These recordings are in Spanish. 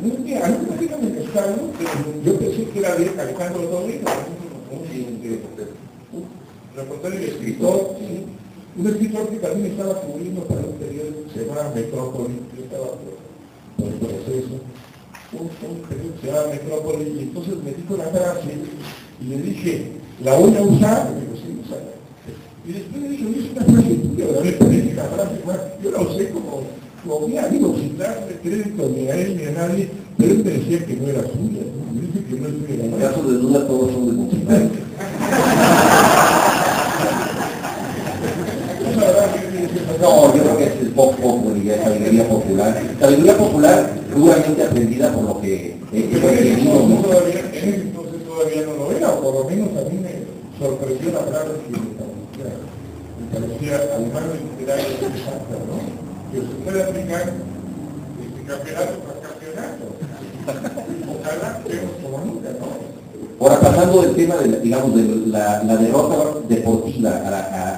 no, mira, a mí me fijan en Escalo, pero yo pensé que era de Alejandro Toledo, un reportero y escritor, ¿sí? Un escritor que también estaba cubriendo para un periódico que se llama Metrópoli, yo estaba por el proceso, un periódico que se llama Metrópoli, y entonces me dijo la frase, y le dije, ¿la voy a usar? Y me dijo, sí, usarla. Y después me dijo, es una frase tuya, ¿verdad? Me parece la frase más, yo la usé como mi amigo, sin darle crédito ni a él ni a nadie, pero él me decía que no era suya, ¿no? Me dice que no es suya. En caso de duda, todos son de Monsignor. No, yo creo que es el Vox Populi, es sabiduría popular. Sabiduría popular duramente aprendida por lo que Pero en ese entonces todavía no lo era, o por lo menos a mí me sorprendió la frase que me parecía, además de literal exacta, ¿no? Que se puede aplicar campeonato tras campeonato. Ojalá vemos como nunca, ¿no? Ahora, pasando del tema de, digamos, de la derrota deportiva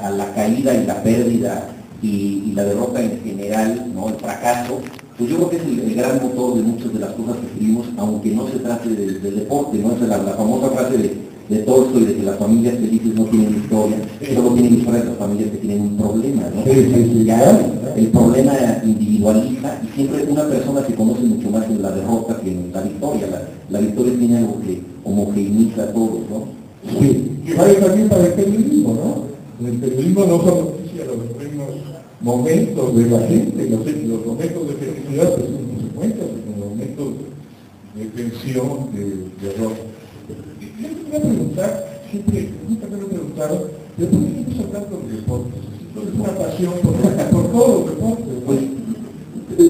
a la caída y la pérdida y la derrota en general, ¿no? El fracaso, pues yo creo que es el gran motor de muchas de las cosas que escribimos, aunque no se trate del deporte, ¿no? Es la famosa frase de Tolstoy de que las familias felices no tienen historia, solo tienen historia las familias que tienen un problema, ¿no? Ya el problema individualiza y siempre una persona se conoce mucho más en la derrota que en la victoria. La victoria tiene algo que homogeneiza a todos, ¿no? Sí, que vale también para el periodismo, ¿no? En el periodismo no son noticias los buenos momentos de la gente, los momentos de felicidad pues son consecuencias, los momentos de tensión, de error. Yo me voy a preguntar, siempre, nunca me lo he preguntado, ¿de por qué estamos hablando de deportes? Es una pasión por todos los deportes, ¿no? Pues,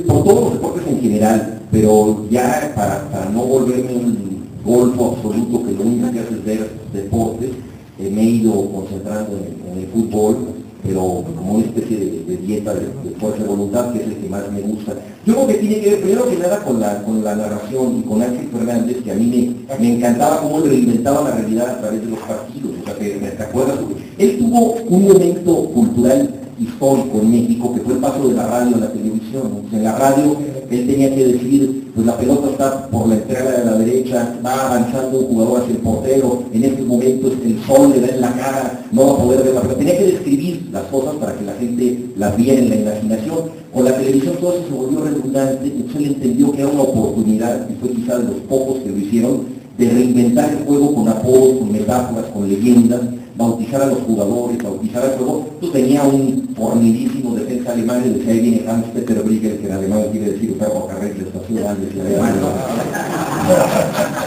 por todos los deportes en general, pero ya para no volverme un golfo absoluto que lo único que hace es ver deportes, me he ido concentrando en el fútbol, pero como una especie de dieta de fuerza de voluntad, que es el que más me gusta. Yo creo que tiene que ver primero que nada con la narración y con Ángel Fernández, que a mí me encantaba cómo él reinventaba la realidad a través de los partidos. O sea, que ¿te acuerdas? Él tuvo un momento cultural histórico en México, que fue el paso de la radio a la televisión. En la radio él tenía que decir, pues la pelota está por la entrada de la derecha, va avanzando un jugador hacia el portero, en estos momentos el sol le da en la cara, no va a poder ver la pelota. Tenía que describir las cosas para que la gente las viera en la imaginación. Con la televisión todo eso se volvió redundante, entonces él entendió que era una oportunidad, y fue quizá de los pocos que lo hicieron, de reinventar el juego con apodos, con metáforas, con leyendas, bautizar a los jugadores, bautizar al juego. Entonces tenía un fornidísimo defensa alemán y decía, ahí viene Hans Peter Brigger, que en alemán quiere decir perro carril de estación antes de alemán, ¿no?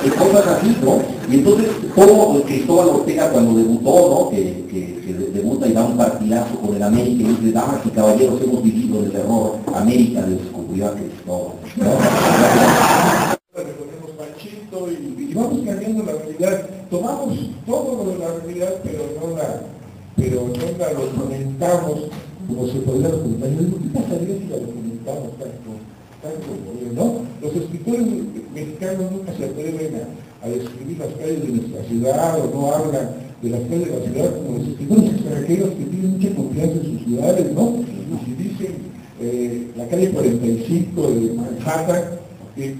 Y cosas así, ¿no? Y entonces como Cristóbal Ortega cuando debutó, ¿no? Que debuta y da un partidazo con el América y dice, damas y caballeros, hemos vivido el terror, América descubrió a Cristóbal, ¿no? Y vamos cambiando la realidad, tomamos todo lo de la realidad, pero no la documentamos como se podría documentar. ¿Qué pasaría si la documentamos tanto, ¿no? Los escritores mexicanos nunca se atreven a describir las calles de nuestra ciudad, o no hablan de las calles de la ciudad como los escritores extranjeros que tienen mucha confianza en sus ciudades, ¿no? Y si dicen la calle 45 de Manhattan,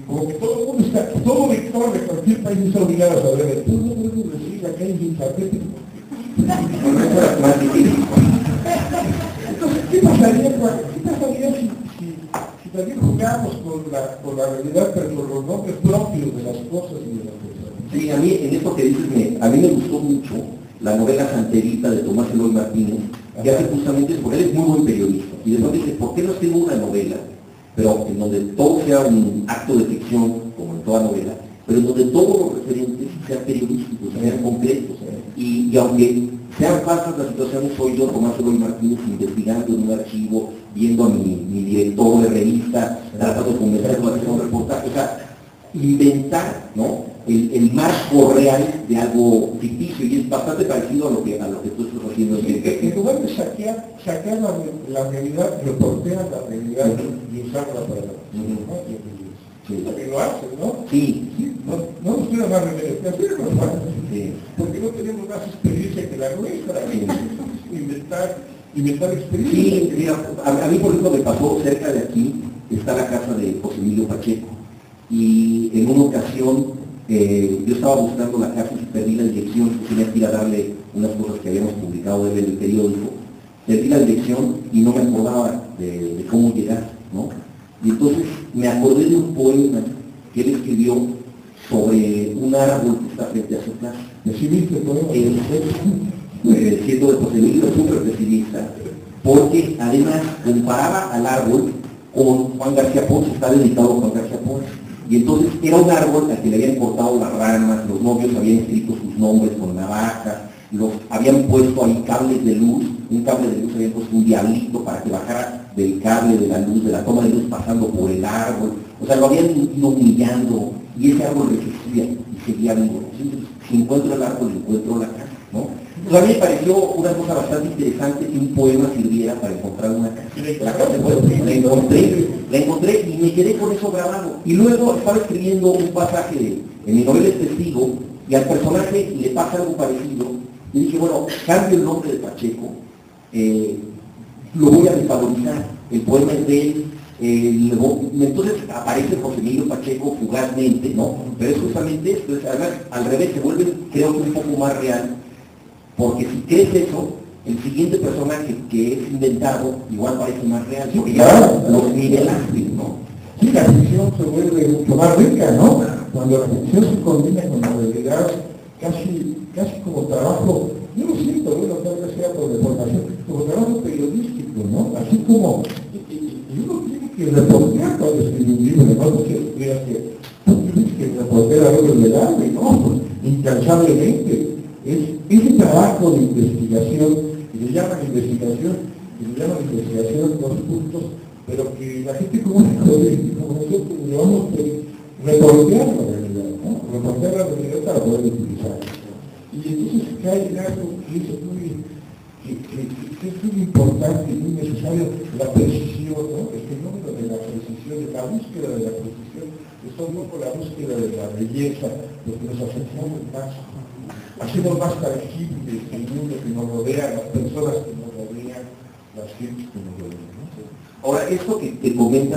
como que todo el mundo está, todo lector de cualquier país está obligado a saber, tú no puedes decir la calle sin saber. Entonces, ¿qué pasaría si también jugamos con la realidad, pero con los nombres propios de las cosas y de las personas? Sí, a mí, en esto que dices, a mí me gustó mucho la novela Santerita de Tomás Eloy Martínez, que hace justamente eso, porque él es muy buen periodista. Y después dice, ¿por qué no escribo una novela? Pero en donde todo sea un acto de ficción, como en toda novela, pero en donde todos los referentes sean periodísticos, sean concretos. Y aunque sean falsas las situaciones, soy yo, Tomás Eloy Martínez, investigando en un archivo, viendo a mi director de revista, tratando de convencerlo a hacer un reportaje, o sea, inventar, ¿no? El marco real de algo ficticio, y es bastante parecido a lo que tú estás haciendo. En lugar de saquear la realidad, reportear la realidad y usarla para ¿no? Sí. También lo hacen, ¿no? Sí. No nos queda más remedio que hacerlo, ¿no? Sí. Porque no tenemos más experiencia que la nuestra. Inventar experiencia. Sí, mira, a mí por ejemplo me pasó cerca de aquí, está la casa de José Emilio Pacheco. y en una ocasión yo estaba buscando la casa y perdí la dirección, tenía que ir a darle unas cosas que habíamos publicado en el periódico, perdí la dirección y no me acordaba de cómo llegar, ¿no? Y entonces me acordé de un poema que él escribió sobre un árbol que está frente a su casa. ¿Decidiste el poema? Siendo de José Emilio súper pesimista, porque además comparaba al árbol con Juan García Ponce, está dedicado a Juan García Ponce. Y entonces era un árbol al que le habían cortado las ramas, los novios habían escrito sus nombres con navaja, habían puesto ahí cables de luz, un cable de luz, habían puesto un diablito para que bajara del cable de la luz, de la toma de luz pasando por el árbol. O sea, lo habían ido humillando y ese árbol resistía y seguía vivo. Entonces, si encuentro el árbol, encuentro la casa, ¿no? Entonces, a mí me pareció una cosa bastante interesante que un poema sirviera para encontrar una casa. La encontré y me quedé con eso grabado. Y luego estaba escribiendo un pasaje en mi novela El Testigo y al personaje le pasa algo parecido. Y dije, bueno, cambio el nombre de Pacheco, lo voy a desvalorizar. El poema es de él. Entonces aparece José Emilio Pacheco fugazmente, ¿no? Pero es justamente esto, además al revés, se vuelve, creo que un poco más real, porque si crees eso, el siguiente personaje que es inventado igual parece más real, porque ya los nivelaste, ¿no? Sí, la ficción se vuelve mucho más rica, ¿no? Cuando la ficción se combina con la realidad, casi como trabajo, yo lo siento, bueno, tal vez sea por deformación, como trabajo periodístico, ¿no? Así como uno tiene que reportear cuando escribe un libro, ¿no? Porque creas que tú tienes que reportear algo legal, ¿no? Pues, incansablemente. Es ese trabajo de investigación, que le llaman investigación, dos puntos, pero que la gente como nosotros llevamos reportear la realidad, ¿no? Reportear la realidad para poder utilizarla. Y entonces cae en algo que es muy importante y muy necesario, la precisión, ¿no? El fenómeno de la precisión, de la búsqueda de la precisión, es un poco la búsqueda de la belleza, porque nos hacemos más tangibles el mundo que nos rodea, las personas que nos rodean, las gentes que nos rodean, ¿no? Ahora, esto que comentas